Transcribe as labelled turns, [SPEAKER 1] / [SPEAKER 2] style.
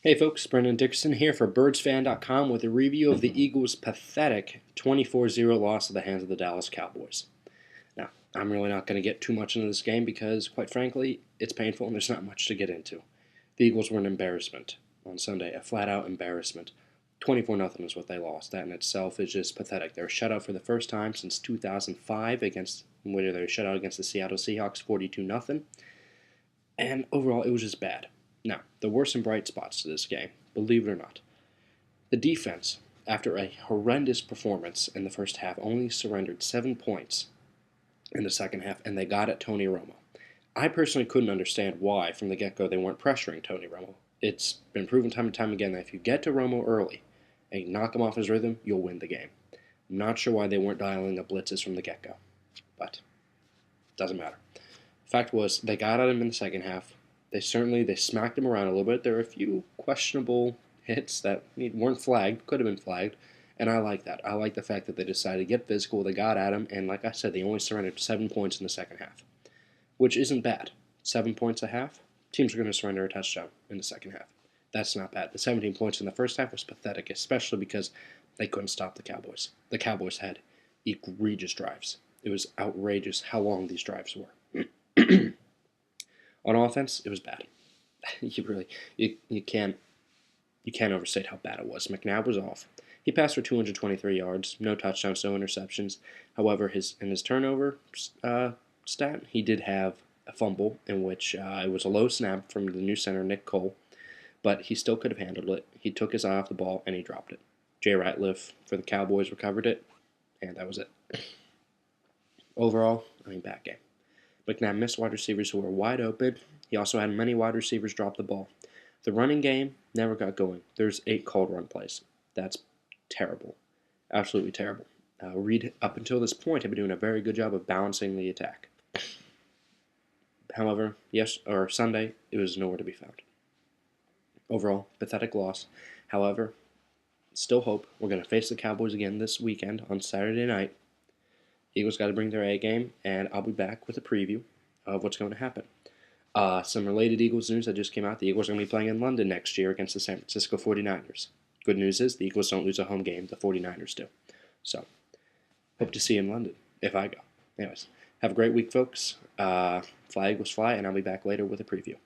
[SPEAKER 1] Hey folks, Brendan Dixon here for birdsfan.com with a review of the Eagles' pathetic 24-0 loss at the hands of the Dallas Cowboys. Now, I'm really not going to get too much into this game because, quite frankly, it's painful and there's not much to get into. The Eagles were an embarrassment on Sunday, a flat-out embarrassment. 24-0 is what they lost. That in itself is just pathetic. They were shut out for the first time since 2005 when they were shut out against the Seattle Seahawks 42-0. And overall, it was just bad. Now, there were some bright spots to this game, believe it or not. The defense, after a horrendous performance in the first half, only surrendered 7 points in the second half, and they got at Tony Romo. I personally couldn't understand why, from the get-go, they weren't pressuring Tony Romo. It's been proven time and time again that if you get to Romo early and you knock him off his rhythm, you'll win the game. I'm not sure why they weren't dialing up blitzes from the get-go, but it doesn't matter. The fact was, they got at him in the second half. They smacked him around a little bit. There were a few questionable hits that weren't flagged, could have been flagged, and I like that. I like the fact that they decided to get physical, they got at him, and like I said, they only surrendered 7 points in the second half, which isn't bad. 7 points a half, teams are going to surrender a touchdown in the second half. That's not bad. The 17 points in the first half was pathetic, especially because they couldn't stop the Cowboys. The Cowboys had egregious drives. It was outrageous how long these drives were. On offense, it was bad. You can't overstate how bad it was. McNabb was off. He passed for 223 yards, no touchdowns, no interceptions. However, in his turnover stat, he did have a fumble in which it was a low snap from the new center, Nick Cole, but he still could have handled it. He took his eye off the ball and he dropped it. Jay Ratliff for the Cowboys recovered it, and that was it. Overall, bad game. McNabb missed wide receivers who were wide open. He also had many wide receivers drop the ball. The running game never got going. There's 8 called run plays. That's terrible. Absolutely terrible. Reed, up until this point, had been doing a very good job of balancing the attack. However, Sunday, it was nowhere to be found. Overall, pathetic loss. However, still hope. We're going to face the Cowboys again this weekend on Saturday night. Eagles got to bring their A game, and I'll be back with a preview of what's going to happen. Some related Eagles news that just came out. The Eagles are going to be playing in London next year against the San Francisco 49ers. Good news is the Eagles don't lose a home game. The 49ers do. So, hope to see you in London if I go. Anyways, have a great week, folks. Flag was fly, and I'll be back later with a preview.